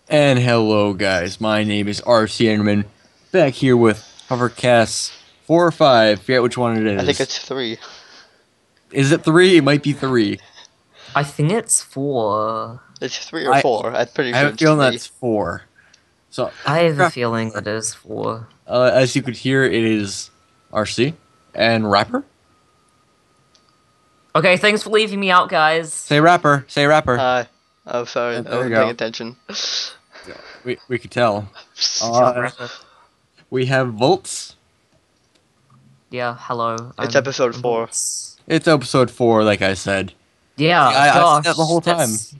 And hello, guys. My name is RC Enderman. Back here with HoverCast 4 or 5. Forget which one it I think is. it's 3. Is it 3? It might be 3. I think it's 4. It's 3 or I 4. I'm pretty I sure have a it's feeling 3. that's 4. So, I have a feeling it is 4. as you could hear, it is RC and Rapper. Okay, thanks for leaving me out, guys. Say Rapper. Say Rapper. Hi. Oh, sorry. I There you wasn't go. paying attention. We could tell. Good job, Rapper. We have Volts. Yeah, hello. It's episode I'm 4. Bolts. It's episode 4, like I said. Yeah, I gosh. said that the whole time. that's-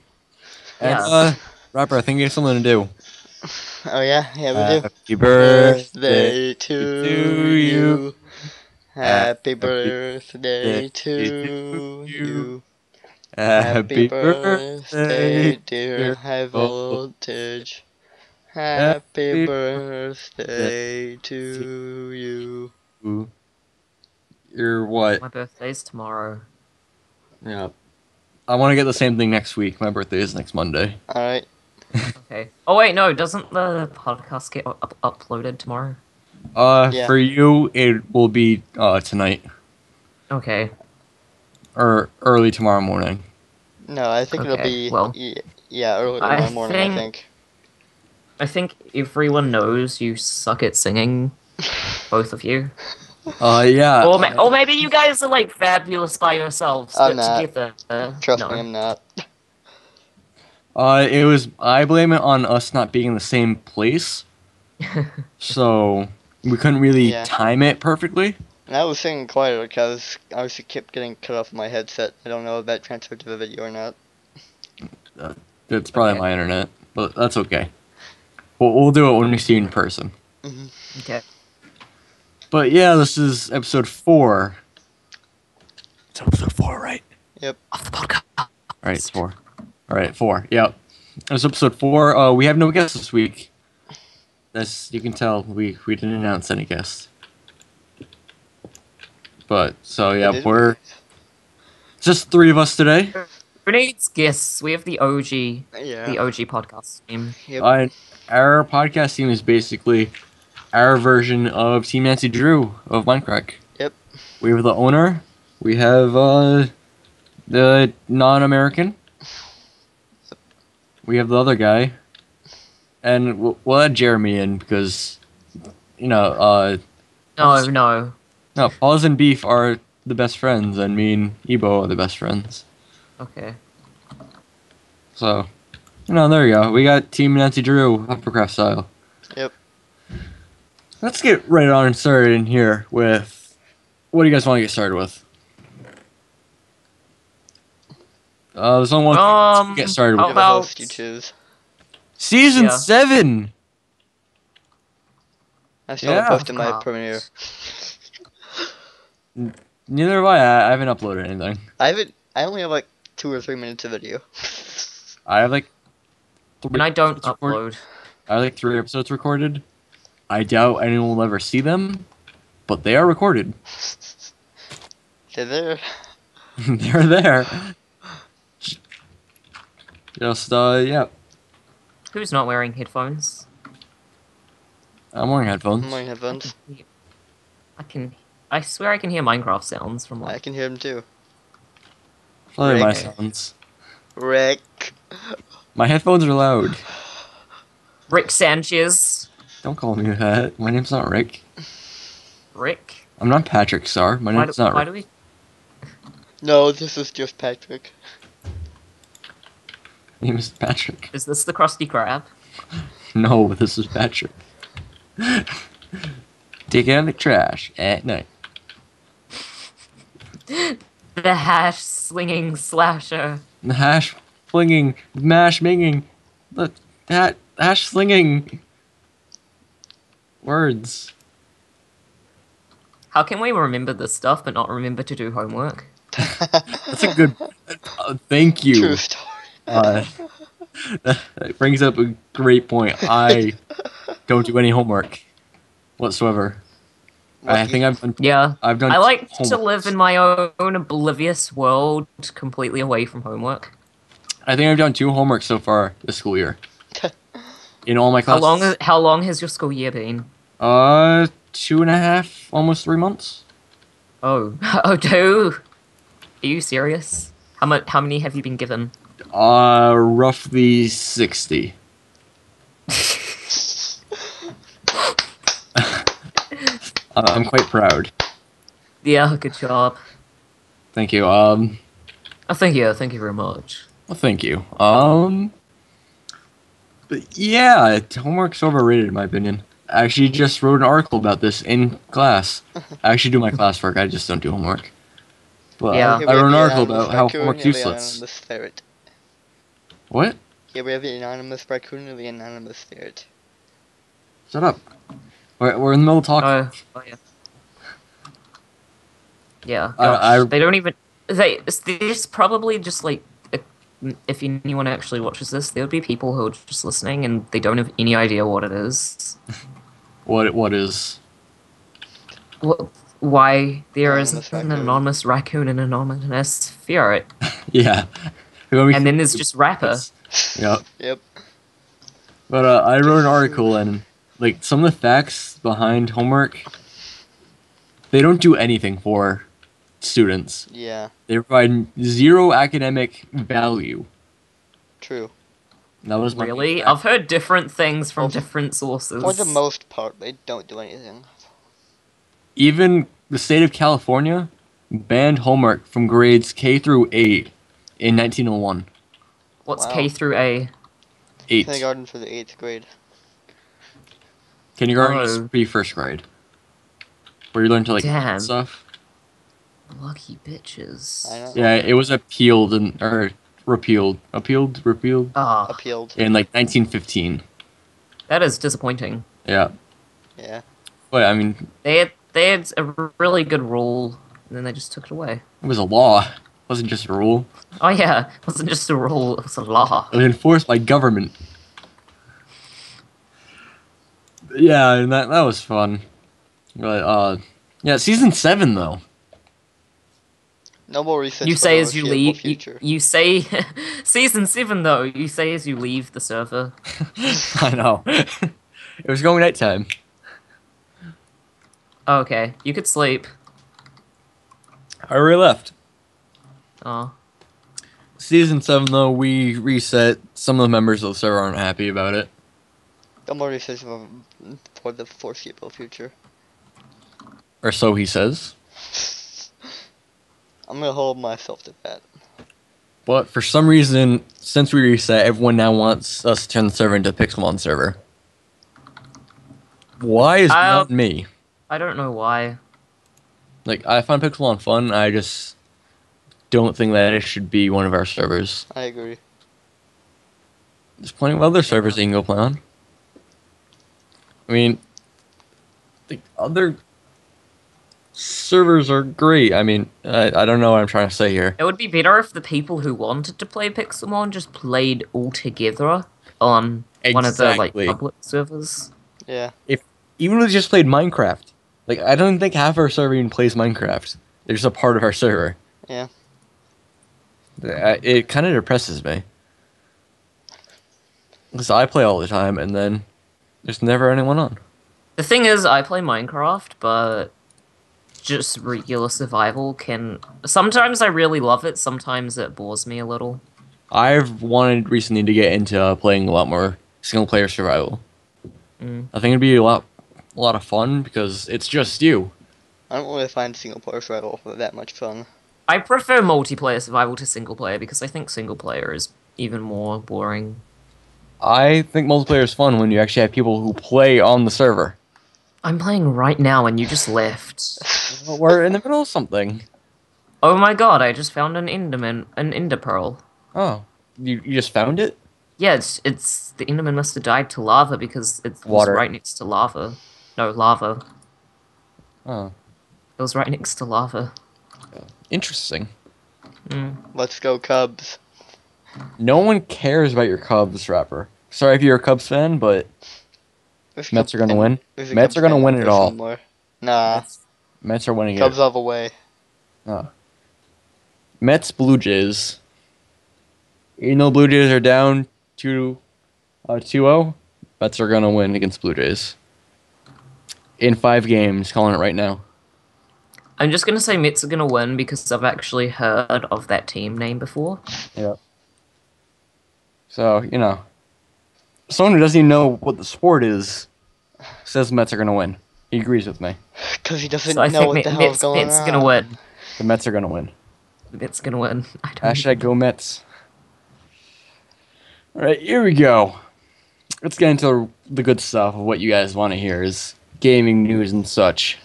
And, Yeah. Rapper, I think you have something to do. Oh, yeah? Yeah, we do. Happy birthday to you. Happy Happy birthday to you. Happy Happy birthday, birthday, dear High Voltage. Voltage. Happy Happy birthday to you. You're what? My birthday's tomorrow. Yeah. I want to get the same thing next week. My birthday is next Monday. Alright. Okay. Oh, wait, no, doesn't the podcast get uploaded tomorrow? Yeah. For you, it will be tonight Okay. or early tomorrow morning. No, I think it'll Okay, be well, yeah, early I tomorrow morning, I think- think. I think everyone knows you suck at singing. Both of you. Yeah. Or maybe you guys are like fabulous by yourselves, I'm but not. together. Trust no. me, I'm not. I blame it on us not being in the same place. So we couldn't really Yeah. time it perfectly. And I was singing quieter because I was kept getting cut off my headset. I don't know if that transferred to the video or not. It's probably Okay. my internet, but that's okay. We'll do it when we see you in person. Okay. But yeah, this is episode 4. It's episode 4, right? Yep. Off the podcast. All right, it's 4. All right, 4. Yep. It's episode 4. We have no guests this week. As you can tell, we didn't announce any guests. But so yeah, Did we're just 3 of us today. Who needs guests? We have the OG, Yeah. the OG podcast team. Yep. Our podcast team is basically our version of Team Nancy Drew of Minecraft. Yep. We have the owner. We have the non-American. We have the other guy, and we'll add Jeremy in because, No. no, Paws and Beef are the best friends, and me and Ebo are the best friends. Okay. So, there you go. We got Team Nancy Drew, Uppercraft style. Yep. Let's get right on and started in here with, what do you guys want to get started with? There's only one thing to get started how with. Whatever about- host you choose. Season Yeah. 7! I still Yeah. haven't posted my God. premiere. Neither have I haven't uploaded anything. I only have like 2 or 3 minutes of video. I have like 3 And I don't episodes recorded. upload. I have like 3 episodes recorded. I doubt anyone will ever see them, but they are recorded. They're there. They're there. Just, yeah. Who's not wearing headphones? I'm wearing headphones. I'm wearing headphones. I swear I can hear Minecraft sounds from I like. can hear them too. Probably my Rick. sounds. Rick. My headphones are loud. Rick Sanchez. Don't call me that. My name's not Rick. Rick? I'm not Patrick Star. My Why name's not why Rick. do we. No, this is just Patrick. My name is Patrick. Is this the Krusty Krab? No, this is Patrick. Taking out the trash at night. The hash slinging slasher. The hash flinging, mash minging, look, that hash slinging words. How can we remember this stuff but not remember to do homework? That's a good. Thank you. True story. That brings up a great point. I don't do any homework whatsoever. I think I've done. Yeah. I've done. I like to homework. live in my own oblivious world, completely away from homework. I think I've done 2 homeworks so far this school year. in all my How classes. long has your school year been? 2.5, almost 3 months. Oh, oh, two. Are you serious? How many have you been given? Roughly 60. I'm quite proud. Yeah, good job. Thank you. Oh, thank you very much. Well, thank you. But yeah, homework's overrated in my opinion. I actually just wrote an article about this in class. I actually do my classwork. I just don't do homework. But Yeah. Here I we have wrote an the article anonymous about how raccoon homework's and the useless. anonymous ferret. What? Here we have the anonymous raccoon and the anonymous ferret. Shut up. We're in the middle of talking. Oh yeah. Yeah, I gosh, they don't even. There's probably just like, if anyone actually watches this, there would be people who are just listening and they don't have any idea what it is. what is? What, why there is Anonymous an raccoon. anonymous raccoon and an anonymous ferret, Yeah. and then there's just rapper. Yeah. Yep. But I wrote an article and like some of the facts behind homework, they don't do anything for students. Yeah. They provide zero academic value. True. That was my main Really, fact. I've heard different things from Well, different sources. For the most part, they don't do anything. Even the state of California banned homework from grades K through 8 in 1901. What's Wow. K through A? 8. Kindergarten for the 8th grade. Kindergarten is Oh. pre-first grade. Where you learn to like Damn. stuff. Lucky bitches. I know. Yeah, it was appealed or repealed. Repealed Ah, Appealed. in like 1915. that is disappointing. Yeah. Yeah. But I mean, They had a really good rule, and then they just took it away. it was a law. It wasn't just a rule. Oh yeah, it wasn't just a rule; it was a law. It was enforced by government. Yeah, and that was fun. But yeah, season 7 though. No more research. You for say the as you foreseeable leave. Future. You say season 7 though. You say as you leave the server. I know. It was going nighttime. Oh, okay, you could sleep. I already left. Oh, Season 7 though, we reset. Some of the members of the server aren't happy about it. No more research for the foreseeable future. Or so he says. I'm gonna hold myself to that. But for some reason, since we reset, everyone now wants us to turn the server into a Pixelmon server. Why is beyond me? I don't know why. Like, I find Pixelmon fun, I just don't think that it should be one of our servers. I agree. There's plenty of other servers that you can go play on. I mean, the other servers are great. I mean, I don't know what I'm trying to say here. It would be better if the people who wanted to play Pixelmon just played all together on one of the like Exactly. public servers. Yeah. Even if we just played Minecraft. Like, I don't think half our server even plays Minecraft. They're just a part of our server. Yeah. It kind of depresses me. Because I play all the time, and then there's never anyone on. The thing is, I play Minecraft, but just regular survival can. Sometimes I really love it. Sometimes it bores me a little. I've wanted recently to get into playing a lot more single-player survival. I think it'd be a lot of fun because it's just you. I don't really find single player survival that much fun. I prefer multiplayer survival to single player because I think single player is even more boring. I think multiplayer is fun when you actually have people who play on the server. I'm playing right now and you just left. Well, we're in the middle of something. Oh my god, I just found an ender pearl. Oh, you just found it? Yeah, it's the enderman must have died to lava because it was Water. right next to lava. No, lava. Oh, It was right next to lava. interesting. Let's go Cubs. No one cares about your Cubs, rapper. Sorry if you're a Cubs fan, but Mets are gonna win. Mets are gonna win it all. Somewhere. Nah. Mets are winning Cubs it. all the way. Oh. Mets, Blue Jays. Even though Blue Jays are down 2-0, Mets are gonna win against Blue Jays. In 5 games, calling it right now. I'm just gonna say Mets are gonna win because I've actually heard of that team name before. Yep. So, someone who doesn't even know what the sport is says Mets are gonna win. He agrees with me. Because he doesn't So I know think what the hell is going Mets are on. gonna win. The Mets are gonna win. Mets are gonna win. I don't Hashtag go Mets. Alright, here we go. Let's get into the good stuff of what you guys want to hear is gaming news and such.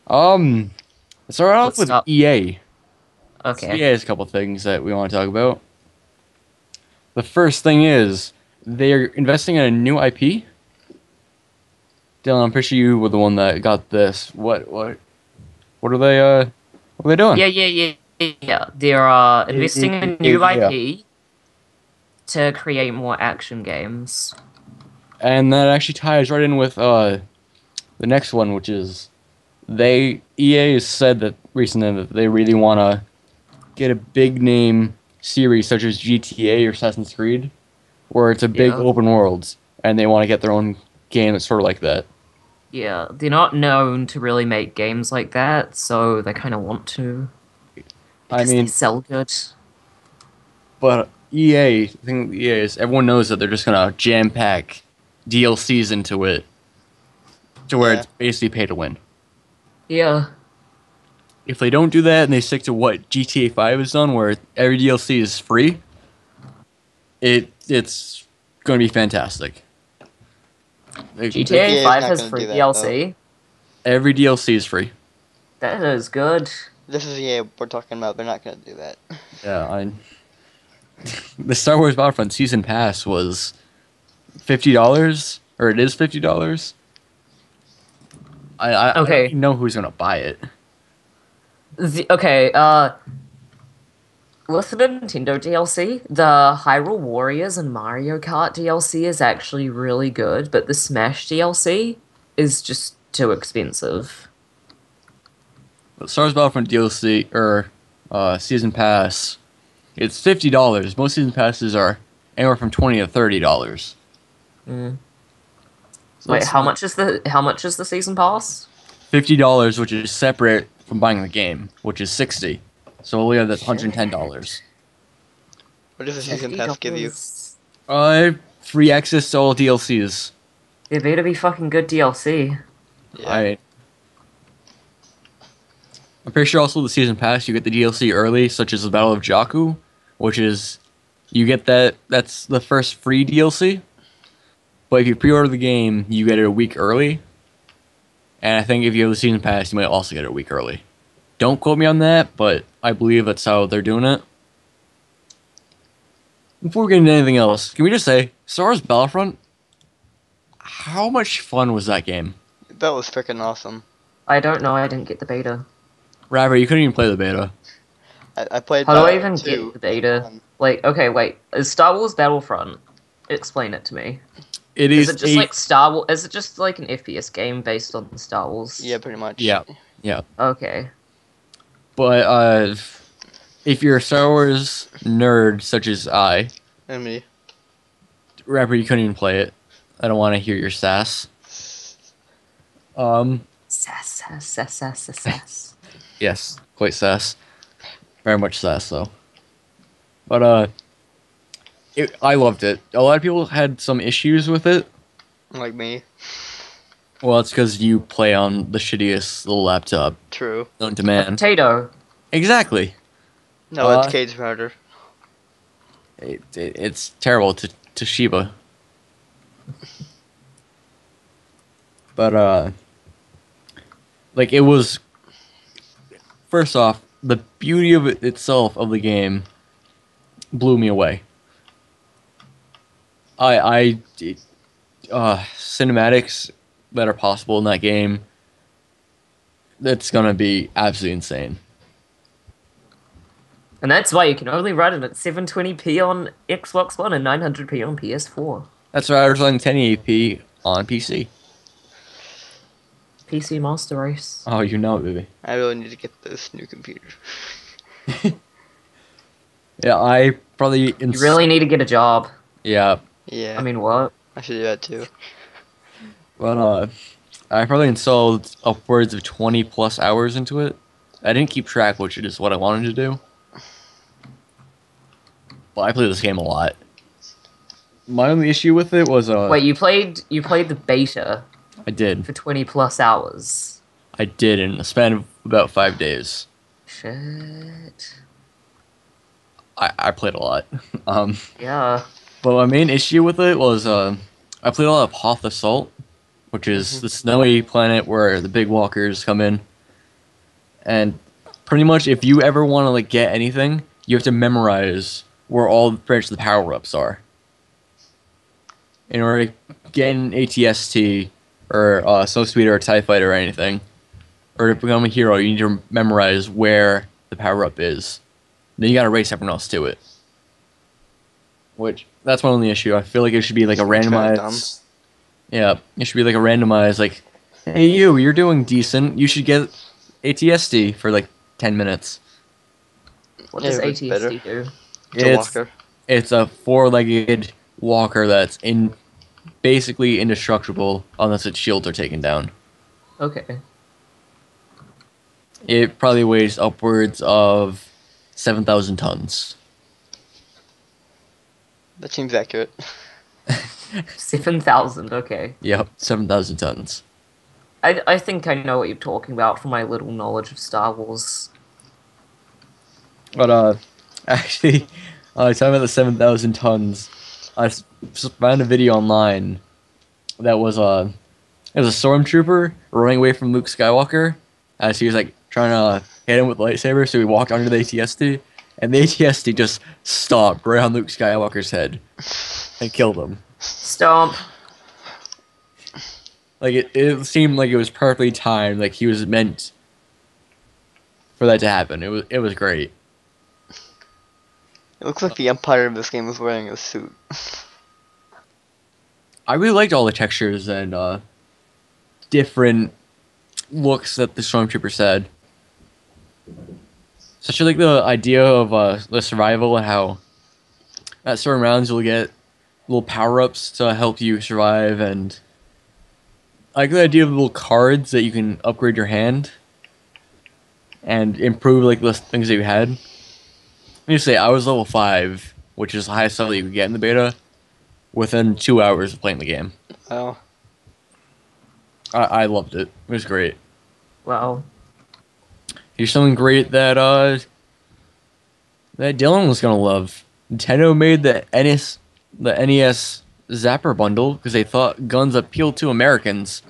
Let's start off Let's with start. EA. Okay. EA has a couple things that we want to talk about. The first thing is they're investing in a new IP. Dylan, I'm pretty sure you were the one that got this. What are they doing? Yeah. They're investing in a new IP to create more action games. And that actually ties right in with the next one, which is EA has said that recently that they really want to get a big name series such as GTA or Assassin's Creed, where it's a big open world, and they want to get their own game that's sort of like that. Yeah, they're not known to really make games like that, so they kind of want to. I Because mean, they sell good. but EA, the thing with EA is everyone knows that they're just gonna jam pack DLCs into it, to where it's basically pay to win. Yeah. If they don't do that and they stick to what GTA 5 has done, where every DLC is free, it's going to be fantastic. GTA is 5 not has gonna free do that, DLC. Every DLC is free. That is good. This is EA we're talking about. They're not going to do that. Yeah, the Star Wars Battlefront Season Pass was $50, or it is $50. I don't even know who's going to buy it. With the Nintendo DLC, the Hyrule Warriors and Mario Kart DLC is actually really good, but the Smash DLC is just too expensive. But Star Wars Battlefront DLC, or Season Pass, it's $50. Most Season Passes are anywhere from $20 to $30. Mm. So Wait, how much is the season pass? $50, which is separate from buying the game, which is $60. So we have that's $110. What does the season pass give you? Free access to all DLCs. It better be fucking good DLC. Yeah. I'm pretty sure also the season pass you get the DLC early, such as the Battle of Jakku, which is you get that's the first free DLC. But if you pre-order the game, you get it a week early. And I think if you have the season pass, you might also get it a week early. Don't quote me on that, but I believe that's how they're doing it. Before we get into anything else, can we just say, Star Wars Battlefront, how much fun was that game? That was freaking awesome. I don't know, I didn't get the beta. Rapper, you couldn't even play the beta. I played. How do I even two. get the beta? Like, okay, wait. Is Star Wars Battlefront? Explain it to me. Is it just like Star Wars? Is it just like an FPS game based on Star Wars? Yeah, pretty much. Yeah. Okay. But if you're a Star Wars nerd such as I, And me. Rapper, you couldn't even play it. I don't want to hear your sass. Sass. Yes, quite sass. Very much sass, though. But I loved it. A lot of people had some issues with it. Like me. Well, it's because you play on the shittiest little laptop True. known to man. Potato. Exactly. No, it's Cade's router. It's terrible to Toshiba. But like it was. First off, the beauty of it itself of the game blew me away. Cinematics that are possible in that game, that's gonna be absolutely insane. And that's why you can only run it at 720p on Xbox One and 900p on PS4. That's why I was running 1080p on PC. PC Master Race. Oh, you know it, baby. I really need to get this new computer. Yeah, I probably... You really need to get a job. Yeah. Yeah. I mean, what? I should do that too. But I probably installed upwards of 20 plus hours into it. I didn't keep track, which is what I wanted to do. But I play this game a lot. My only issue with it was Wait, you played the beta I did. for 20 plus hours. I did in a span of about 5 days. Shit. I played a lot. Yeah. But my main issue with it was I played a lot of Hoth Assault, which is the snowy planet where the big walkers come in. And pretty much if you ever want to like get anything, you have to memorize where all the branches of the power-ups are. In order to get an ATST or Snow Speeder or TIE Fighter or anything, or to become a hero, you need to memorize where the power-up is. Then you gotta race everyone else to it. Which, that's my only issue. I feel like it should be like a randomized... Yeah, it should be like a randomized, like, hey you're doing decent, you should get ATST for like 10 minutes. What does ATST do? It's a walker. It's a 4-legged walker that's basically indestructible unless its shields are taken down. Okay. It probably weighs upwards of 7,000 tons. That seems accurate. 7,000, okay. Yep, 7,000 tons. I think I know what you're talking about from my little knowledge of Star Wars. But, actually, talking about the 7,000 tons, I found a video online that was, it was a stormtrooper running away from Luke Skywalker as he was, like, trying to hit him with a lightsaber, so he walked under the ATST, and the ATST just stopped right on Luke Skywalker's head and killed him. Stomp. Like, it seemed like it was perfectly timed, like he was meant for that to happen. It was great. It looks like the Empire of this game is wearing a suit. I really liked all the textures and different looks that the Stormtroopers had. Especially like the idea of the survival and how at certain rounds you'll get little power-ups to help you survive, and I like the idea of little cards that you can upgrade your hand and improve like the things that you had. Let me just say, I was level 5, which is the highest level you could get in the beta, within 2 hours of playing the game. Oh. I loved it. It was great. Wow. Here's something great that Dylan was gonna love. Nintendo made the NES Zapper bundle because they thought guns appealed to Americans.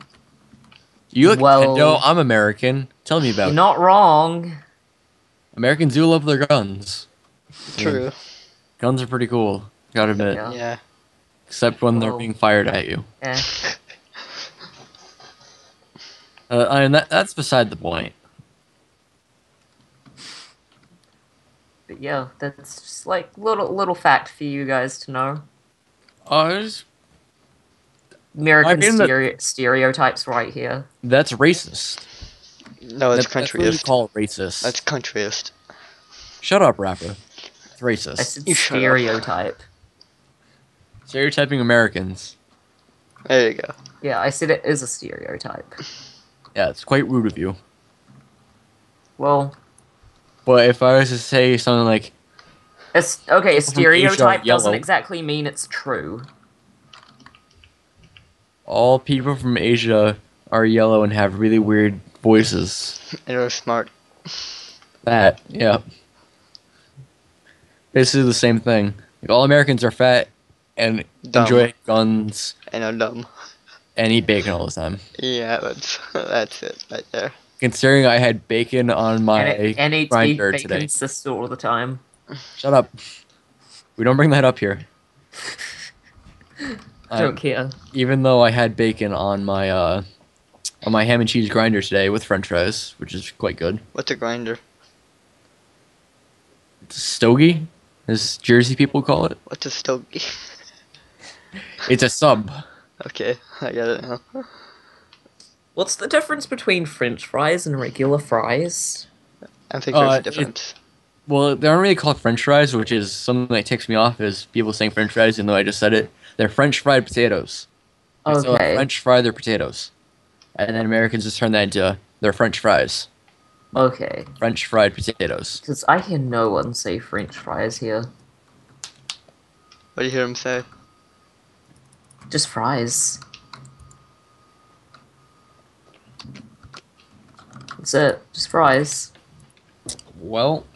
You look Nintendo, I'm American. Tell me about You're it. not wrong. Americans do love their guns. True. Yeah. Guns are pretty cool, gotta admit. Yeah. Except when they're being fired at you. Eh. I mean, that's beside the point. But yeah, that's just like little fact for you guys to know. American stereotypes right here. That's racist. No, it's countryist. That's what you call it racist. That's countryist. Shut up, rapper. It's racist. I said You shut up. stereotype. Stereotyping Americans. There you go. Yeah, I said it is a stereotype. Yeah, it's quite rude of you. Well, But if I was to say something like, a stereotype yellow. doesn't exactly mean it's true. all people from Asia are yellow and have really weird voices. And are smart. That, yeah. Basically the same thing. Like, all Americans are fat and Dumb. enjoy guns And are dumb. and eat bacon all the time. Yeah, that's it right there. Considering I had bacon on my And eat grinder bacon today. sister all the time. Shut up. We don't bring that up here. Don't care. Even though I had bacon on my ham and cheese grinder today with French fries, which is quite good. What's a grinder? It's a stogie, as Jersey people call it. What's a stogie? It's a sub. Okay, I get it now. What's the difference between French fries and regular fries? I think there's a difference. Well, they aren't really called French fries, which is something that ticks me off, is people saying French fries, even though I just said it. They're French fried potatoes. So Okay. French fry their potatoes, and then Americans just turn that into their French fries. Okay. French fried potatoes. Because I hear no one say French fries here. What do you hear him say? Just fries. That's it. Just fries. Well,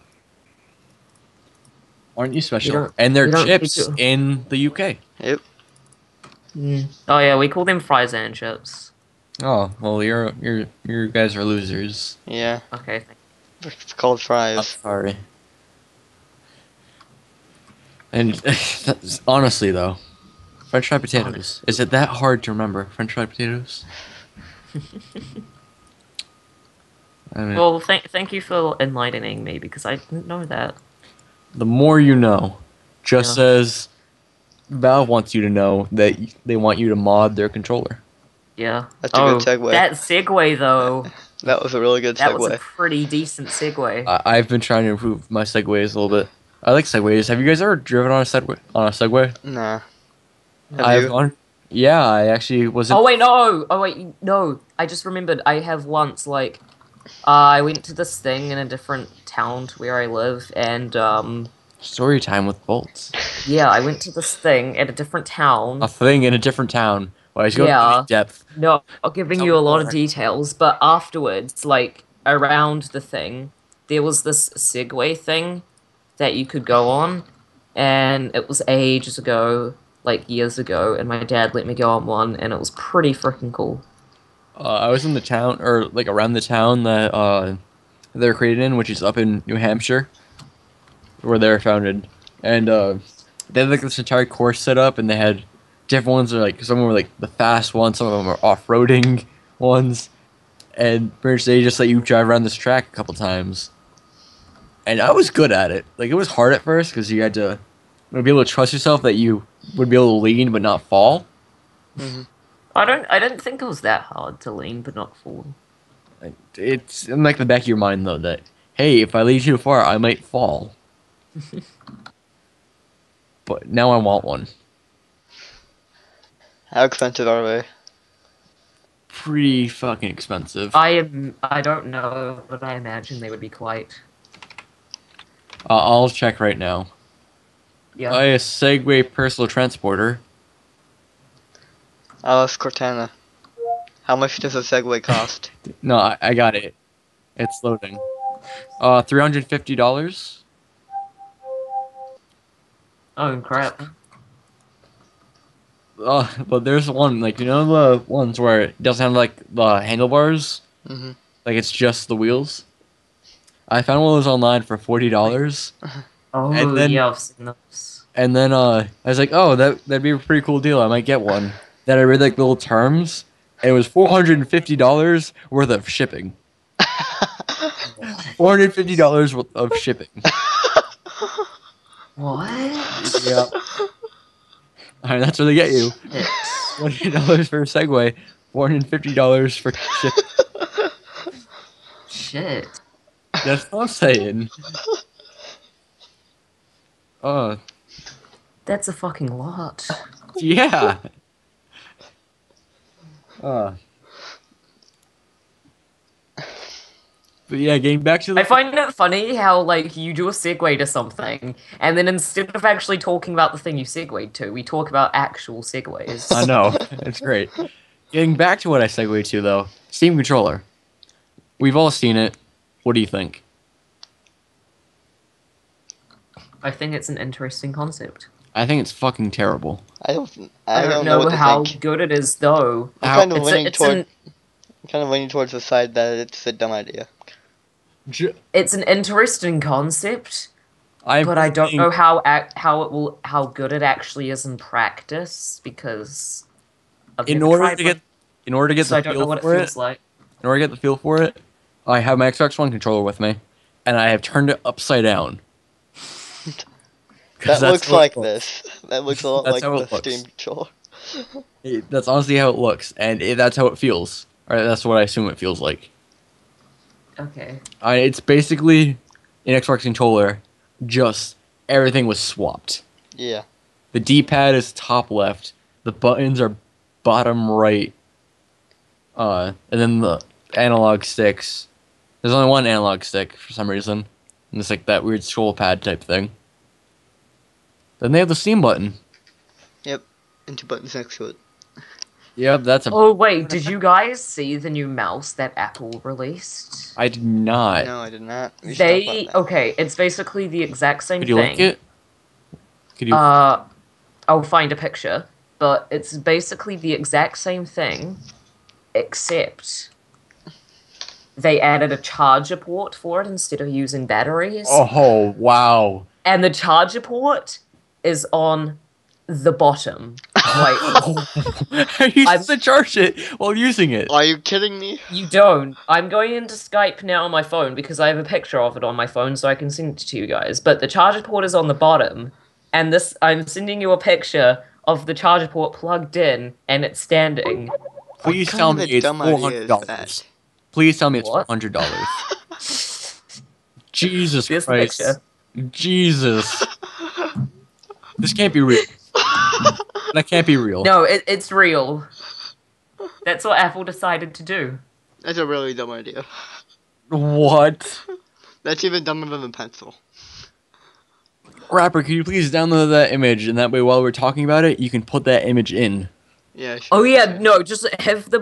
aren't you special? don't- And they're you don't chips think in the UK. Yep. Oh yeah, we call them fries and chips. Oh well, you guys are losers. Yeah. Okay. It's called I'm fries. sorry. And honestly, though, French fried potatoes. Is it that hard to remember French fried potatoes? I mean, Well, thank you for enlightening me because I didn't know that. the more you know. Just Yeah. as Valve wants you to know that they want you to mod their controller. Yeah. That's a good segue. That segue though. That was a really good That was a segue. pretty decent segue. I've been trying to improve my segues a little bit. I like segues. Have you guys ever driven on a segway? Nah. Have I've you? gone. Yeah, I actually was. Oh wait, no! Oh wait, no! I just remembered. I have once I went to this thing in a different town to where I live, and Story time with bolts. yeah, I went to this thing at a different town. A thing in a different town. Well, I was going Yeah. into depth. No, I'm giving Tell you me a lot of more. details, but afterwards, around the thing, there was this Segway thing that you could go on, and it was ages ago, like years ago, and my dad let me go on one, and it was pretty freaking cool. I was in the town, or like around the town that they're created in, which is up in New Hampshire, where they're founded, and they had like this entire course set up, and they had different ones. Are like some were like the fast ones, some of them are off-roading ones, and pretty much they just let you drive around this track a couple times. And I was good at it. Like it was hard at first because you had to be able to trust yourself that you would be able to lean but not fall. I didn't think it was that hard to lean but not fall. Like, it's in like the back of your mind though that hey, if I lean too far, I might fall. But now I want one. How expensive are they? Pretty fucking expensive. I don't know, but I imagine they would be quite. I'll check right now. Yeah. Buy a Segway personal transporter. Alice Cortana. How much does a Segway cost? No, I got it. It's loading. $350. Oh crap. But there's one like you know the ones where it doesn't have like the handlebars, Mm-hmm. like it's just the wheels. I found one of those online for $40, Oh And then- yeah, I've seen those. and then I was like, oh, that'd be a pretty cool deal. I might get one. Then I read like the little terms, and it was $450 worth of shipping. $450 worth of shipping. What? Yeah. Alright, that's what they get you. $20 for a Segway, $450 for shipping. Shit. That's what I'm saying. That's a fucking lot. Yeah. But yeah, getting back to the. I find it funny how you do a segue to something, and then instead of actually talking about the thing you segued to, we talk about actual segues. I know. It's great. Getting back to what I segued to, though. Steam controller. We've all seen it. What do you think? I think it's an interesting concept. I think it's fucking terrible. I don't don't know know what to how think. good it is though. I'm kind of It's a- leaning it's toward. an- I'm kind of leaning towards the side that it's a dumb idea. It's an interesting concept, I but I don't know how good it actually is in practice because I've In never order tried to one, get, in order to get so the I don't know feel what it for feels like. in order to get the feel for it, I have my Xbox One controller with me, and I have turned it upside down. 'Cause That that's looks how it like looks. this. That looks a lot That's like how the it looks. Steam controller. That's honestly how it looks, and that's how it feels. Or that's what I assume it feels like. Okay. It's basically an Xbox controller, just everything was swapped. Yeah. The D-pad is top left. The buttons are bottom right. And then the analog sticks. There's only one analog stick for some reason. And it's like that weird scroll pad type thing. Then they have the Steam button. Yep. And 2 buttons next to it. Yep, that's a... Oh wait, did you guys see the new mouse that Apple released? I did not. No, I did not. We should talk about that. Okay, it's basically the exact same Could you thing. link it? Could you... I'll find a picture, but it's basically the exact same thing, except they added a charger port for it instead of using batteries. Oh, wow. And the charger port is on the bottom. Like, How you supposed to charge it while using it? Are you kidding me? you don't. I'm going into Skype now on my phone because I have a picture of it on my phone so I can send it to you guys. But the charger port is on the bottom, and this I'm sending you a picture of the charger port plugged in and it's standing. Please tell me it's $400. Please tell me it's What? $400. Jesus Here's the Christ. picture. Jesus. This can't be real. That can't be real. No, it's real. That's what Apple decided to do. That's a really dumb idea. What? That's even dumber than the pencil. Rapper, can you please download that image, and that way while we're talking about it, you can put that image in. Yeah, sure. Oh yeah, no, just have the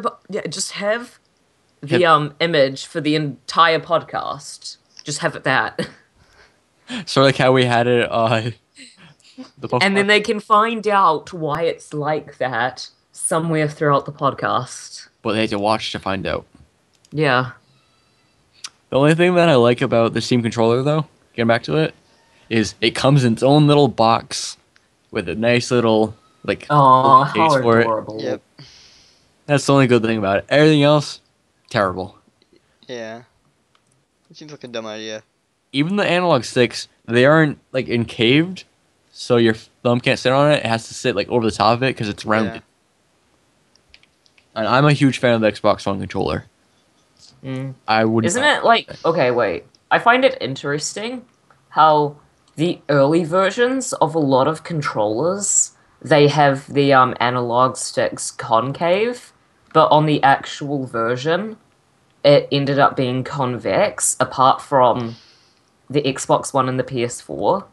image for the entire podcast. Just have it that. Sort of like how we had it, the Pokemon. And then they can find out why it's like that somewhere throughout the podcast. But they have to watch to find out. Yeah. The only thing that I like about the Steam controller, though, getting back to it, is it comes in its own little box with a nice little, like, Oh, case how for it. adorable. Yep. That's the only good thing about it. Everything else, terrible. Yeah. It seems like a dumb idea. Even the analog sticks, they aren't, like, encaved, so your thumb can't sit on it. It has to sit, like, over the top of it because it's rounded. Yeah. And I'm a huge fan of the Xbox One controller. Mm. I would. Isn't it like, okay, wait. I find it interesting how the early versions of a lot of controllers, they have the analog sticks concave, but on the actual version, it ended up being convex, apart from the Xbox One and the PS4.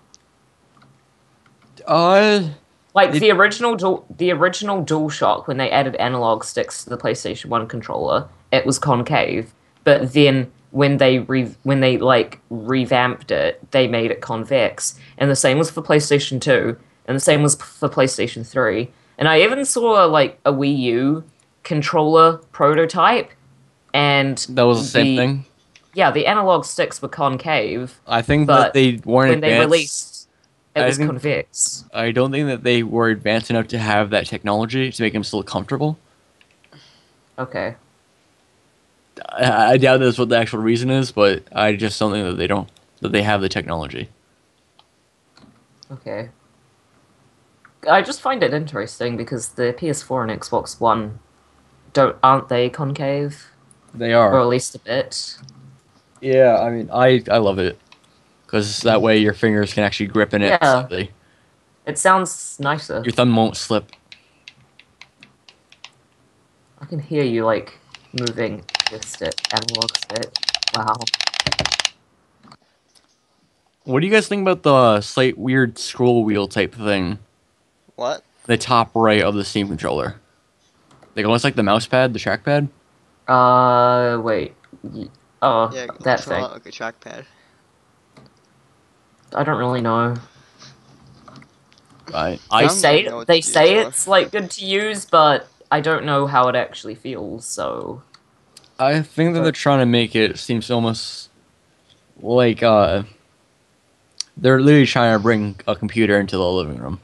Like the original DualShock, when they added analog sticks to the PlayStation 1 controller, it was concave. But then when they revamped it, they made it convex. And the same was for PlayStation 2, and the same was for PlayStation 3. And I even saw like a Wii U controller prototype, and that was the same thing. Yeah, the analog sticks were concave. I think but that they weren't when they advanced. released, it was convex. I don't think that they were advanced enough to have that technology to make them still comfortable. Okay. I doubt that's what the actual reason is, but I just don't think that they have the technology. Okay. I just find it interesting because the PS4 and Xbox One aren't they concave? They are. Or at least a bit. Yeah, I mean, I love it. Because that way your fingers can actually grip in it. Yeah. Slightly. It sounds nicer. Your thumb won't slip. I can hear you, like, moving this stick, analog stick. Wow. What do you guys think about the slight weird scroll wheel type thing? What? The top right of the Steam controller. Like almost like the mouse pad, the trackpad? Wait. Oh, Yeah, that it's a thing. lot like a trackpad. I don't really know. I I don't Say know what they to say use for. it's like good to use, but I don't know how it actually feels. So think that they're trying to make it seems almost like they're literally trying to bring a computer into the living room.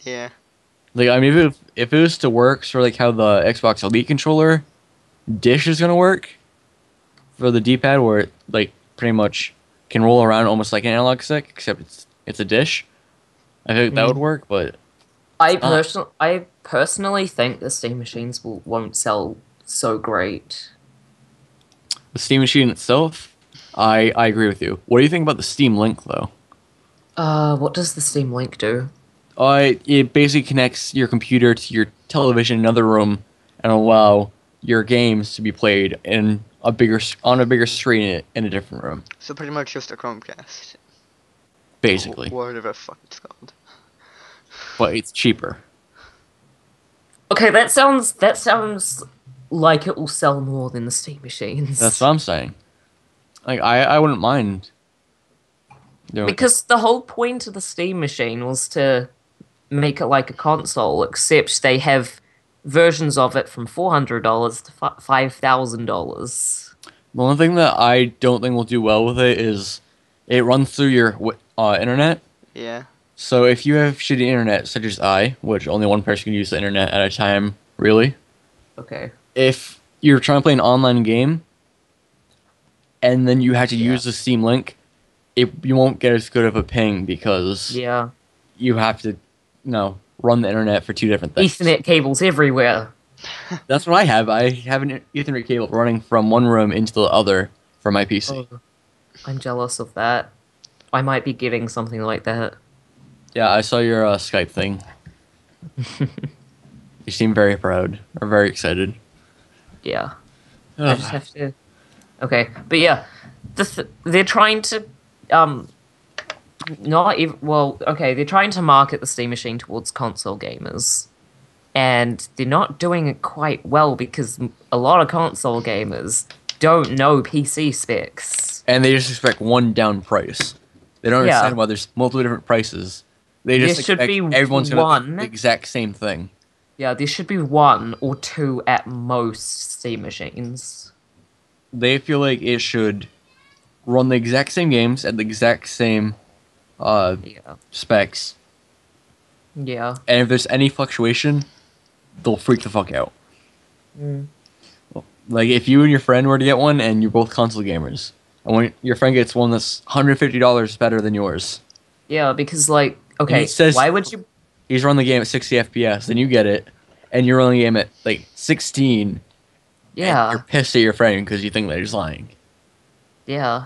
Yeah. Like I mean, if it was to work sort of like how the Xbox Elite controller dish is gonna work for the D-pad, where it like pretty much can roll around almost like an analog stick, except it's a dish. I think that would work, but I personally think the Steam machines won't sell so great. the Steam machine itself, I agree with you. What do you think about the Steam Link though? What does the Steam Link do? It basically connects your computer to your television in another room and allow your games to be played on a bigger screen in a different room. So pretty much just a Chromecast. Basically, Whatever the fuck it's called. but it's cheaper. Okay, that sounds like it will sell more than the Steam machines. That's what I'm saying. Like I wouldn't mind doing Because the whole point of the Steam machine was to make it like a console, except they have versions of it from $400 to $5,000. The only thing that I don't think will do well with it is it runs through your internet. Yeah. So if you have shitty internet, such as I, which only one person can use the internet at a time, really, Okay. if you're trying to play an online game and then you have to use the Steam link, you won't get as good of a ping because Yeah. you have to, run the internet for two different things. Ethernet cables everywhere. That's what I have. I have an Ethernet cable running from one room into the other for my PC. Oh, I'm jealous of that. I might be getting something like that. Yeah, I saw your Skype thing. You seem very proud or very excited. Yeah. I just have to. Okay, but yeah, they're trying to not even well. Okay, they're trying to market the Steam machine towards console gamers, and they're not doing it quite well because a lot of console gamers don't know PC specs. And they just expect one down price. They don't Yeah. understand why there's multiple different prices. They just There should expect be everyone's going to one. the exact same thing. Yeah, there should be one or two at most Steam machines. They feel like it should run the exact same games at the exact same Yeah. specs. Yeah. And if there's any fluctuation, they'll freak the fuck out. Mm. Like if you and your friend were to get one and you're both console gamers, and when your friend gets one that's $150 better than yours, Yeah, because like, okay, It says- why would you? he's running the game at 60 FPS, then you get it, and you're running the game at like 16. And Yeah, you're pissed at your friend because you think that he's lying. yeah.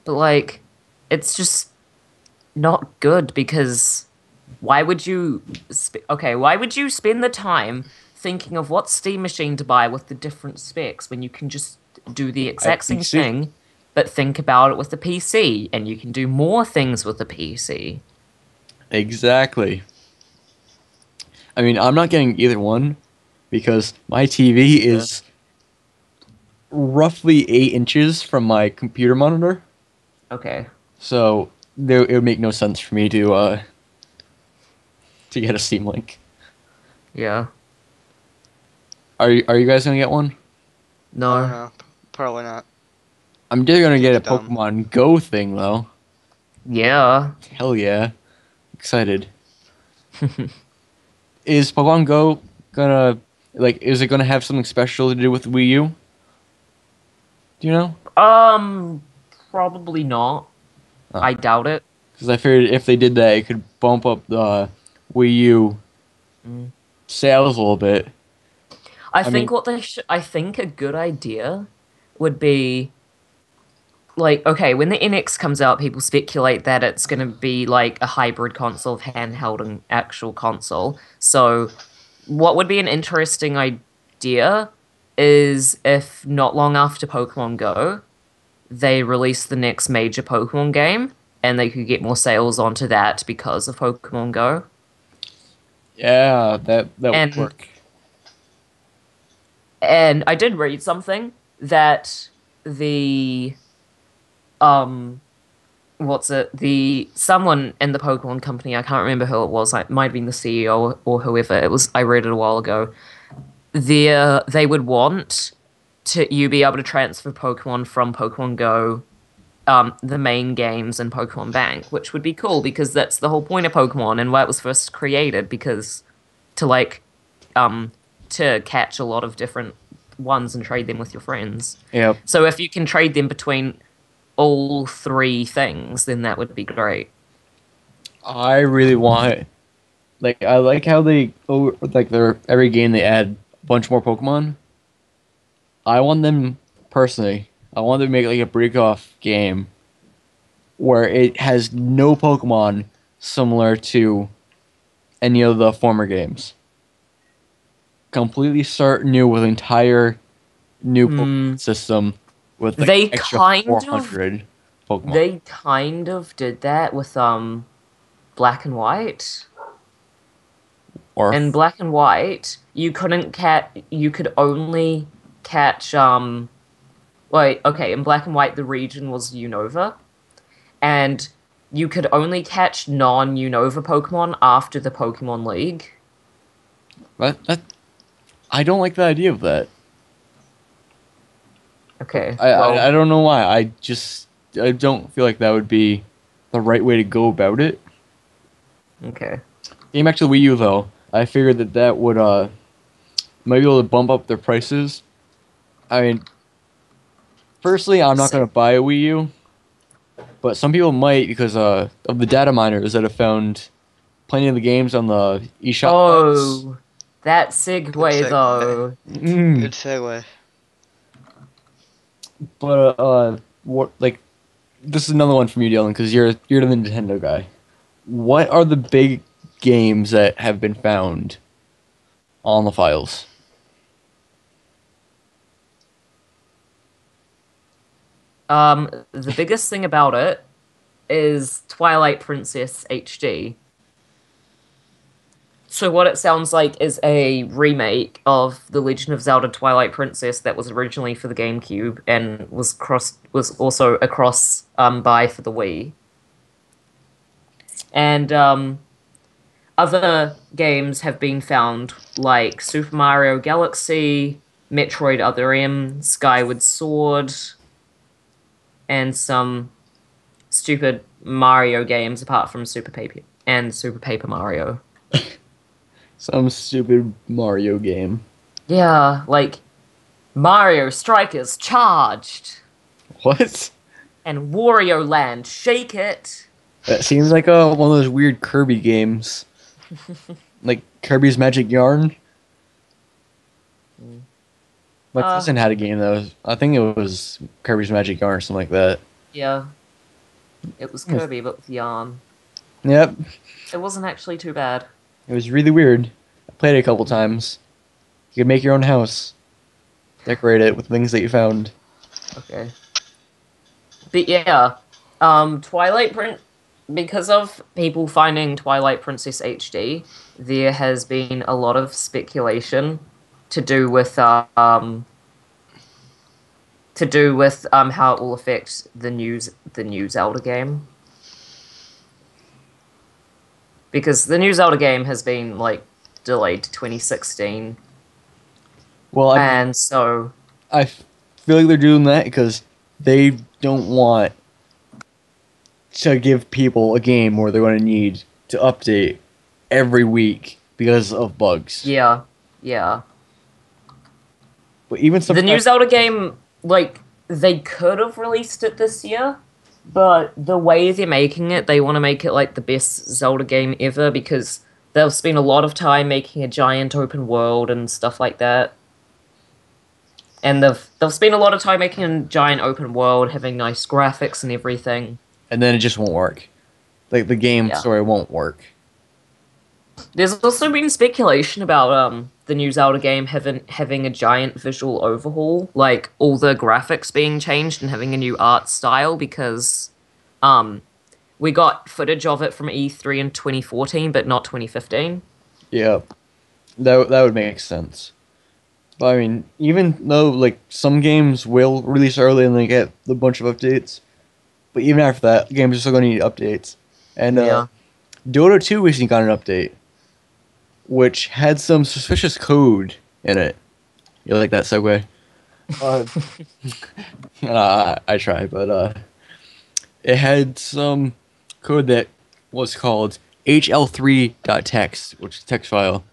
But like, it's just not good because why would you? Why would you spend the time thinking of what Steam machine to buy with the different specs when you can just do the exact same PC. thing, but think about it with the PC, and you can do more things with the PC. Exactly. I mean, I'm not getting either one because my TV is roughly 8 inches from my computer monitor. Okay. So it would make no sense for me to get a Steam Link. Yeah. Are you guys gonna get one? I No. don't know. Probably not. I'm definitely gonna get a Dumb. Pokemon Go thing though. Yeah. Hell yeah, excited. Is Pokemon Go gonna is it gonna have something special to do with Wii U? Do you know? Probably not. Oh. I doubt it. Because I figured if they did that, it could bump up the Wii U sales a little bit. I mean- think I think a good idea would be like, okay, when the NX comes out, people speculate that it's going to be like a hybrid console of handheld and actual console. So, what would be an interesting idea is if not long after Pokemon Go, they release the next major Pokemon game and they could get more sales onto that because of Pokemon Go. Yeah, that would And- work. And I did read something that the someone in the Pokemon company, I can't remember who it was, it might have been the CEO or whoever it was, I read it a while ago. They would want you be able to transfer Pokemon from Pokemon Go, the main games and Pokemon Bank, which would be cool because that's the whole point of Pokemon and why it was first created, because to catch a lot of different ones and trade them with your friends. Yep. So if you can trade them between all three things, then that would be great. I really want I like how they every game they add a bunch more Pokemon. I want them personally. I want them to make like a break off game where it has no Pokemon similar to any of the former games. Completely start new with entire new Pokemon system with like They extra kind of 400 Pokemon. they kind of did that with Black and White. Or In Black and White, you could only catch wait, okay, in Black and White the region was Unova, and you could only catch non-Unova Pokemon after the Pokemon League. that I don't like the idea of that. Okay, I don't know why. I don't feel like that would be the right way to go about it. okay. Getting back to the Wii U though, I figured that would might be able to bump up their prices. I mean, firstly, I'm not gonna buy a Wii U, but some people might because of the data miners that have found plenty of the games on the eShop sites. Oh, that Good segue segue. though. Good segue. But what like this is another one from you, Dylan, because you're the Nintendo guy. What are the big games that have been found on the files? The biggest thing about it is Twilight Princess HD. So what it sounds like is a remake of The Legend of Zelda Twilight Princess that was originally for the GameCube and was also a cross buy for the Wii. And other games have been found like Super Mario Galaxy, Metroid Other M, Skyward Sword, and some stupid Mario games apart from Super Paper Mario. Some stupid Mario game. Yeah, like Mario Strikers Charged What? and Wario Land Shake It. That seems like one of those weird Kirby games. Like Kirby's Magic Yarn. My cousin had a game that was, I think it was Kirby's Magic Yarn or something like that. Yeah, it was Kirby but with yarn. Yep. It wasn't actually too bad. It was really weird. I played it a couple times. You could make your own house. Decorate it with things that you found. Okay. But yeah, Twilight Prince, because of people finding Twilight Princess HD, there has been a lot of speculation to do with how it will affect the new Zelda game. Because the new Zelda game has been like delayed to 2016, Well, and so I feel like they're doing that because they don't want to give people a game where they're going to need to update every week because of bugs. yeah, yeah. But even The new Zelda game, like, they could have released it this year, but the way they're making it, they want to make it like the best Zelda game ever because they've spent a lot of time making a giant open world and stuff like that. And they've spent a lot of time making a giant open world, having nice graphics and everything. and then it just won't work. Like the game story won't work. There's also been speculation about the new Zelda game having a giant visual overhaul, like all the graphics being changed and having a new art style because we got footage of it from E3 in 2014, but not 2015. Yeah, that would make sense. But I mean, even though like some games will release early and they get a bunch of updates, but even after that, games are still going to need updates. And Dota 2 recently got an update, which had some suspicious code in it. You like that segue? I try, but it had some code that was called HL3.txt, which is a text file.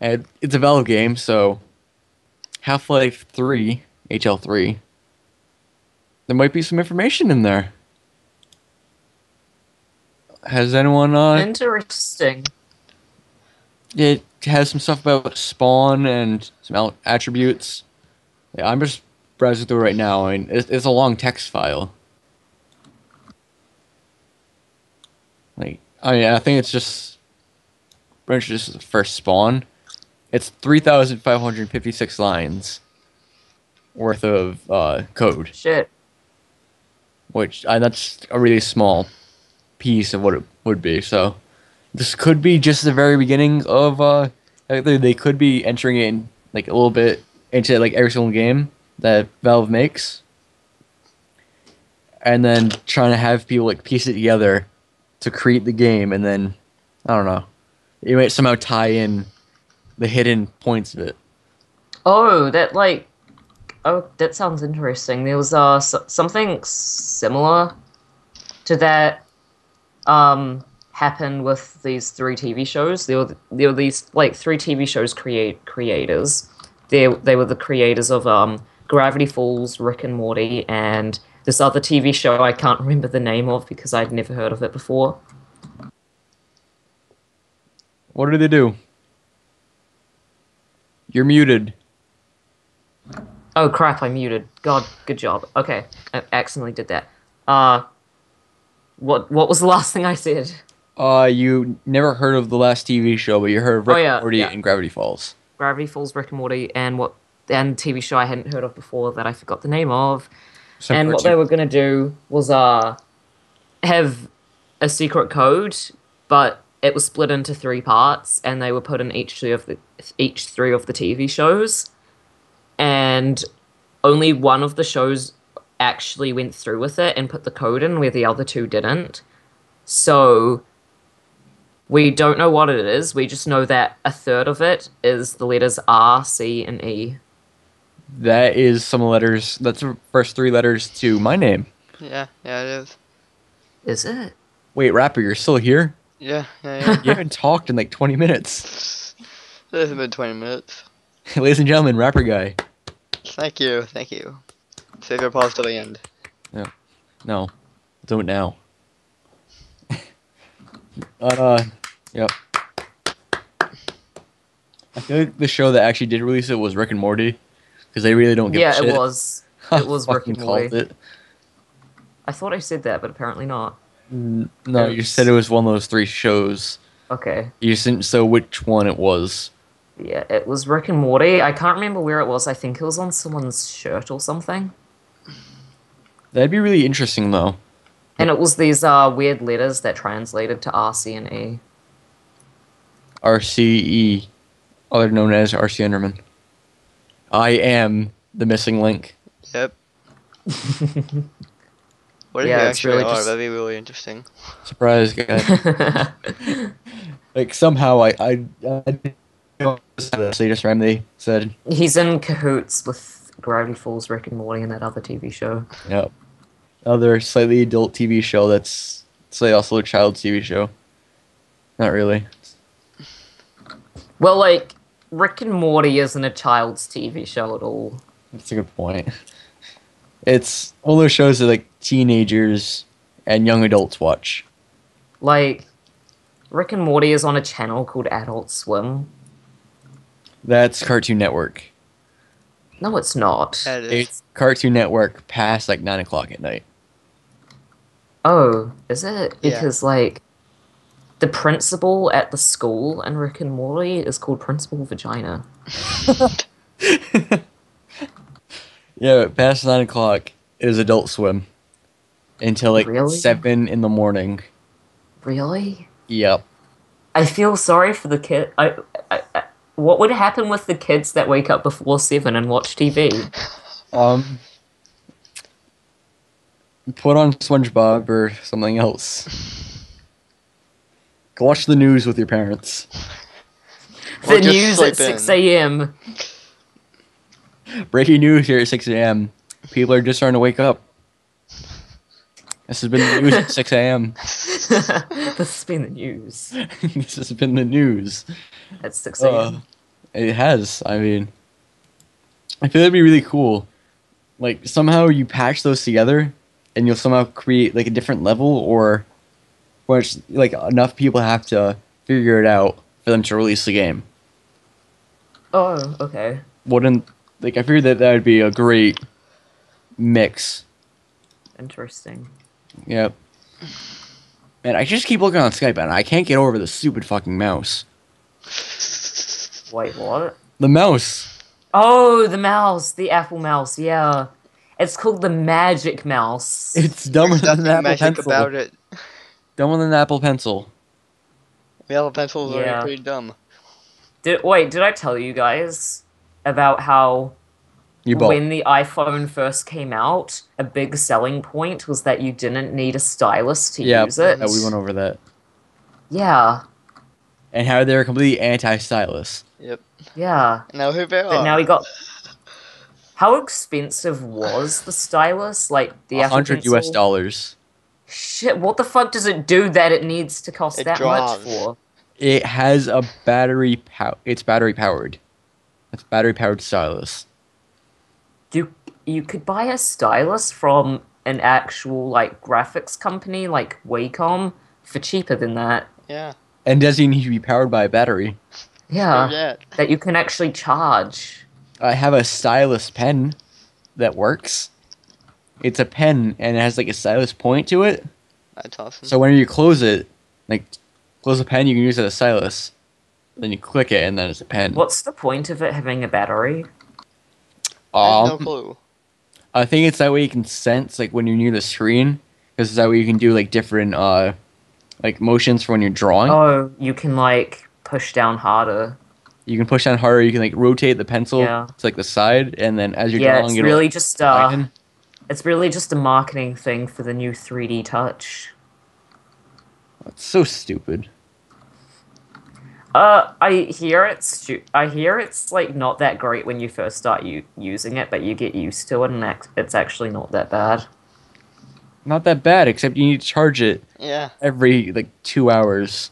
And it's a Valve game, so Half-Life 3, HL3, there might be some information in there. Has anyone Interesting. It has some stuff about spawn and some attributes. Yeah, I'm just browsing through it right now. I mean, it's a long text file. Like, I mean, I think it's just pretty much just the first spawn. It's 3,556 lines worth of code, Shit. which that's a really small piece of what it would be. So this could be just the very beginning of they could be entering in like a little bit into like every single game that Valve makes, and then trying to have people like piece it together to create the game, and then I don't know, you might somehow tie in the hidden points of it. Oh, that sounds interesting. There was something similar to that happened with these three TV shows. There were these like three TV shows creators. They were the creators of Gravity Falls, Rick and Morty, and this other TV show I can't remember the name of because I'd never heard of it before. What did they do? You're muted. Oh crap, I muted. God, good job. Okay, I accidentally did that. What was the last thing I said? You never heard of the last TV show, but you heard of Rick Oh, yeah, and Morty yeah. and Gravity Falls. Gravity Falls, Rick and Morty, and TV show I hadn't heard of before that I forgot the name of. Some And what cartoon- they were gonna do was have a secret code, but it was split into three parts, and they were put in each three of the TV shows, and only one of the shows actually went through with it and put the code in where the other two didn't. So we don't know what it is. We just know that a third of it is the letters R, C, and E. That is some letters. That's the first three letters to my name. Yeah, yeah, it is. Is it? Wait, Rapper, you're still here? Yeah, yeah, You haven't talked in like 20 minutes. yeah. It hasn't been 20 minutes. Ladies and gentlemen, Rapper Guy. Thank you, thank you. Save your pause till the end. No, do it now. Yep. I feel like the show that actually did release it was Rick and Morty, because they really don't give a Yeah, shit. it was. It was Rick Fucking and Morty. called it. I thought I said that, but apparently not. No, you said it was one of those three shows. Okay. You just didn't say which one it was. Yeah, it was Rick and Morty. I can't remember where it was. I think it was on someone's shirt or something. That'd be really interesting, though. And it was these weird letters that translated to R, C, and E. RCE, other known as RC Enderman. I am the missing link. Yep. What if Yeah, you it's actually really are? just- That'd be really interesting. Surprise, guy. Like, somehow I didn't know this, they just randomly said, He's in cahoots with Gravity Falls, Rick and Morty, and that other TV show. yep. Other slightly adult TV show that's slightly also a child TV show. Not really. Well, like, Rick and Morty isn't a child's TV show at all. That's a good point. It's one of those shows that like teenagers and young adults watch. Like, Rick and Morty is on a channel called Adult Swim. That's Cartoon Network. No, it's not. That is. It's Cartoon Network past like 9 o'clock at night. Oh, is it? Yeah. Because, like, the principal at the school in Rick and Morty is called Principal Vagina. Yeah, past 9 o'clock is Adult Swim until like Really? 7 in the morning. Really? Yep. I feel sorry for the kid. What would happen with the kids that wake up before 7 and watch TV? Put on SpongeBob or something else. Go watch the news with your parents. Or The just news at sleep in. 6 a.m. Breaking news here at 6 a.m. People are just starting to wake up. This has been the news at 6 a.m. This has been the news This has been the news. at 6 a.m. It has. I mean, I feel it'd be really cool. Like, somehow you patch those together and you'll somehow create, like, a different level or which, like, enough people have to figure it out for them to release the game. Oh, okay. Wouldn't, like, I figured that would be a great mix. Interesting. Yep. Man, I just keep looking on Skype and I can't get over the stupid fucking mouse. Wait, what? The mouse. Oh, the mouse, the Apple mouse. Yeah, it's called the Magic Mouse. It's dumber There's than an nothing Apple magic Pencil. about it. Dumber than an Apple Pencil. The Apple Pencil is already Yeah. pretty dumb. Did I tell you guys about how You bought. when the iPhone first came out, a big selling point was that you didn't need a stylus to Yeah, use it? we went over that. Yeah, And how they're completely anti-stylus. Yep. yeah. Now here they But are. now we got. How expensive was the stylus? Like the Apple $100 Pencil? US dollars. Shit, what the fuck does it do that it needs to cost It that draws. much for? It has a battery It's battery powered. It's battery powered stylus. You could buy a stylus from an actual like graphics company like Wacom for cheaper than that. Yeah. And doesn't need to be powered by a battery. Yeah, Yeah. that you can actually charge. I have a stylus pen that works. It's a pen and it has like a stylus point to it. That's awesome. So when you close it, like close a pen, you can use it as a stylus. Then you click it and then it's a pen. What's the point of it having a battery? I have no clue. I think it's that way you can sense like when you're near the screen, because that way you can do like different like motions for when you're drawing. Oh, you can like push down harder. You can push down harder. You can like rotate the pencil Yeah. to like the side, and then as you're Yeah, drawing, it's it'll, really like, just widen. it's really just a marketing thing for the new 3D touch. It's so stupid. I hear it's like not that great when you first start using it, but you get used to it, and it's actually not that bad. Not that bad, except you need to charge it Yeah. every like 2 hours.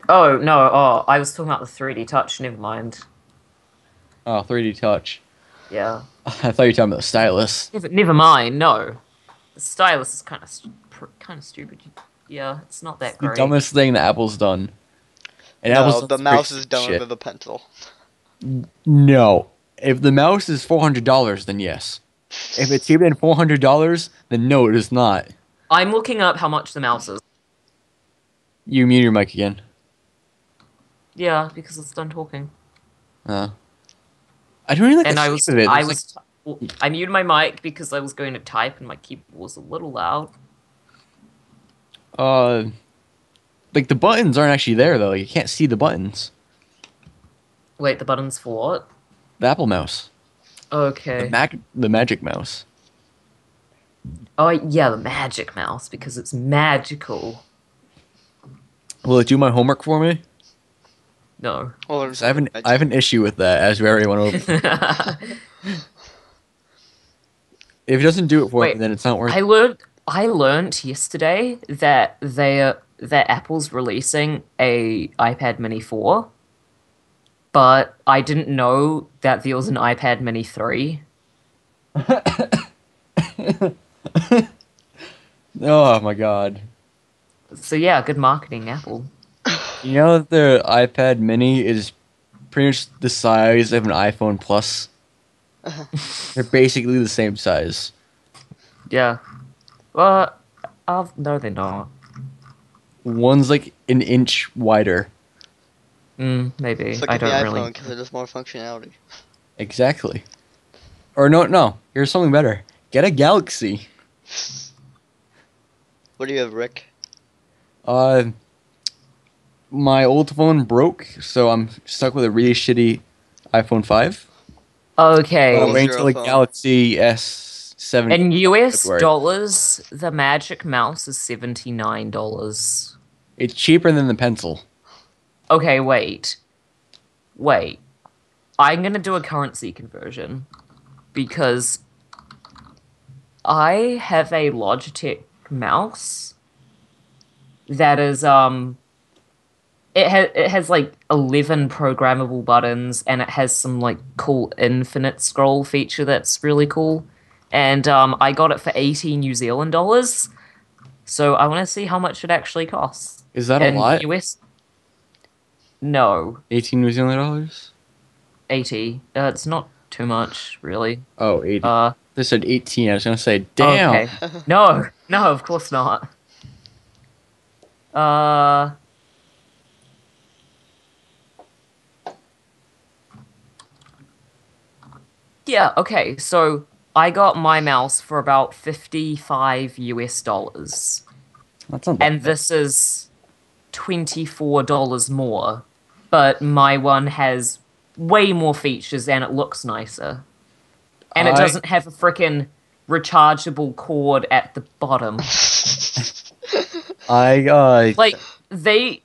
Oh no! Oh, I was talking about the 3D touch. Never mind. Oh, 3D touch. Yeah. I thought you were talking about the stylus. Never mind. No, the stylus is kind of stupid. Yeah, it's not that The great. dumbest thing that Apple's done. And No, Apple's the done some mouse great is dumber shit. than the pencil. No. If the mouse is $400, then yes. If it's cheaper than $400, then no, it is not. I'm looking up how much the mouse is. You mute your mic again. Yeah, because it's done talking. I don't really like And the I shape was of it. I It's was well, I muted my mic because I was going to type and my keyboard was a little loud. like the buttons aren't actually there though. You can't see the buttons. Wait, the buttons for what? The Apple mouse. Okay. The Magic Mouse. Oh yeah, the magic mouse because it's magical. Will it do my homework for me? No. Well, 'Cause I have an issue with that, as we already went over. If it doesn't do it for me, Wait, then it's not worth. I learned yesterday that that Apple's releasing a iPad Mini 4, but I didn't know that there was an iPad Mini 3. Oh my god! So yeah, good marketing, Apple. You know that the iPad Mini is pretty much the size of an iPhone Plus. They're basically the same size. Yeah. Well, no, they're not. One's like an inch wider. Maybe. Just look I at the don't iPhone really. because it has more functionality. Exactly. Or no. Here's something better. Get a Galaxy. What do you have, Rick? My old phone broke, so I'm stuck with a really shitty iPhone 5. Okay. What I'm was waiting your until the phone? Galaxy S7. In US February. dollars, the Magic Mouse is $79. It's cheaper than the pencil. Okay, wait. I'm gonna do a currency conversion because I have a Logitech mouse that is it has like 11 programmable buttons and it has some like cool infinite scroll feature that's really cool. And I got it for 80 New Zealand dollars. So I want to see how much it actually costs. Is that a In lot? US? No, 18 New Zealand dollars? 80. It's not too much, really. Oh, 80. Uh, They said 18. I was going to say, damn. Okay. No, of course not. Uh, yeah, okay. So I got my mouse for about 55 US dollars. That's not And bad. this is $24 more. But my one has way more features and it looks nicer. And it I doesn't have a freaking rechargeable cord at the bottom. I Like,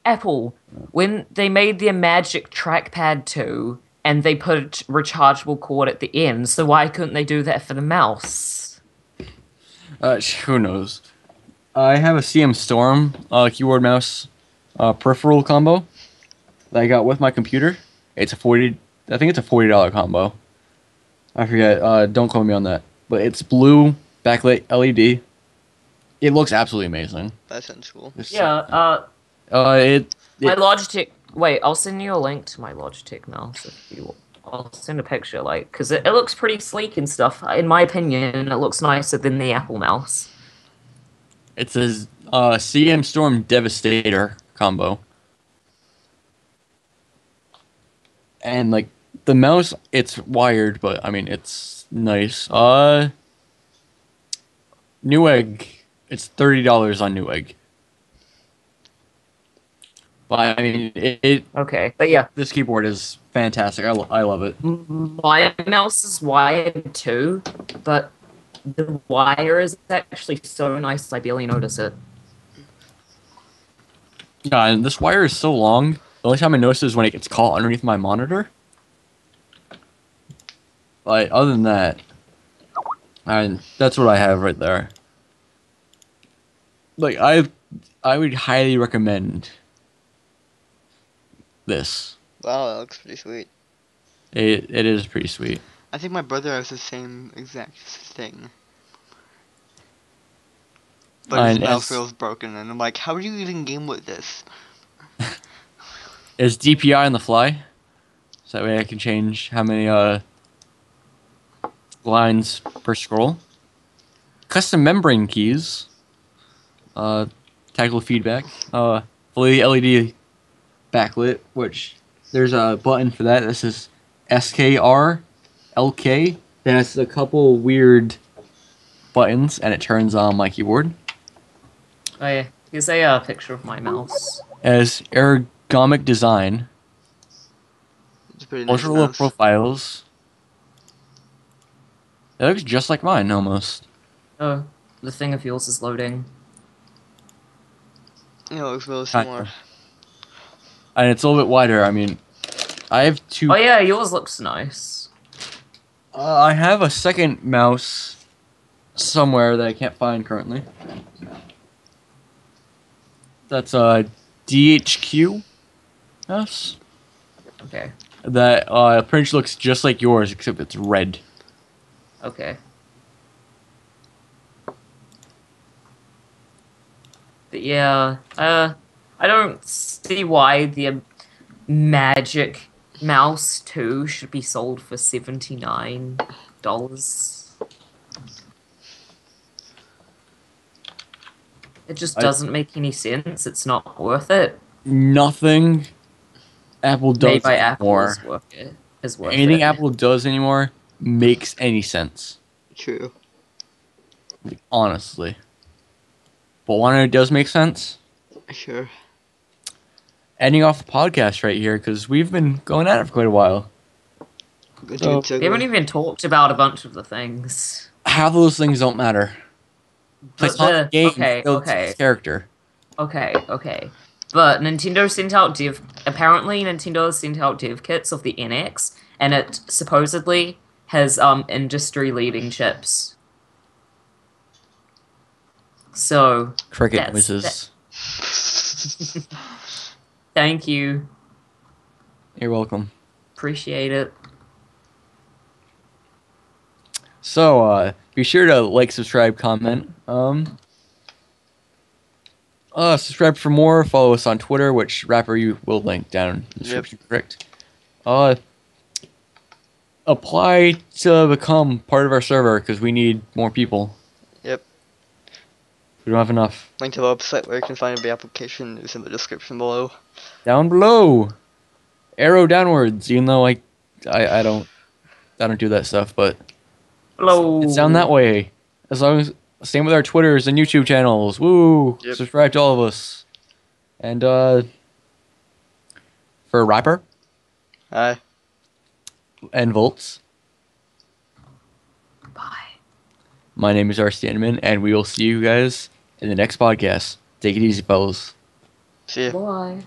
Apple, when they made their Magic Trackpad 2, and they put a rechargeable cord at the end, so why couldn't they do that for the mouse? who knows? I have a CM Storm keyboard mouse peripheral combo that I got with my computer. It's a 40. I think it's a $40 combo. I forget. Don't quote me on that. But it's blue backlit LED. It looks absolutely amazing. That sounds cool. Yeah, It my Logitech. Wait, I'll send you a link to my Logitech mouse if you. I'll send a picture, like, because it looks pretty sleek and stuff. In my opinion, it looks nicer than the Apple mouse. it says CM Storm Devastator combo, and like the mouse, it's wired, but I mean it's nice. Newegg, it's $30 on Newegg. But I mean, Okay, but yeah, this keyboard is fantastic. I love it. my mouse is wired too, but the wire is actually so nice I barely notice it. Yeah, and this wire is so long. The only time I notice is when it gets caught underneath my monitor. But other than that, that's what I have right there. Like I would highly recommend this. Wow, that looks pretty sweet. It is pretty sweet. I think my brother has the same exact thing. But his And mouse feels broken, and I'm like, how do you even game with this? Is DPI on the fly, so that way I can change how many lines per scroll. Custom membrane keys. Tactile feedback. Fully LED backlit, which there's a button for that. This is SKR LK. It has a couple weird buttons, and it turns on my keyboard. Oh yeah, here's a picture of my mouse. It has ergonomic design. It's a pretty nice Ultra low mouse. profiles. It looks just like mine, almost. Oh, the thing of yours is loading. Yeah, it looks really Kinda. similar. And it's a little bit wider. I mean, I have two. Oh yeah, yours looks nice. I have a second mouse somewhere that I can't find currently. That's a DHQ mouse. Okay, That pretty much looks just like yours, except it's red. okay. But yeah, I don't see why the Magic Mouse 2 should be sold for $79. It just doesn't make any sense. It's not worth it. Nothing Apple does Made by Apple anymore. is worth it. Is worth Anything it. Apple does anymore makes any sense. True. Like, honestly. But one it does make sense. Sure. Ending off the podcast right here because we've been going at it for quite a while. Good So- segue. We haven't even talked about a bunch of the things. Half of those things don't matter. But It's not the game. okay, It's okay. its character. Okay. But Nintendo sent out apparently Nintendo has sent out dev kits of the NX, and it supposedly has industry leading chips. So Cricket that's- noises. thank you. You're welcome. Appreciate it. So, be sure to like, subscribe, comment. Subscribe for more. Follow us on Twitter, which rapper you will link down in the description. Correct. Apply to become part of our server because we need more people. Yep. We don't have enough. Link to the website where you can find the application is in the description below. Down below. Arrow downwards. Even though I don't do that stuff, but Hello. it's down that way. As long as same with our Twitters and YouTube channels. Woo! Yep. Subscribe to all of us. And for Rapper Hi. and Volts, Bye. my name is Arstanman, and we will see you guys in the next podcast. Take it easy, fellas. See ya. Bye.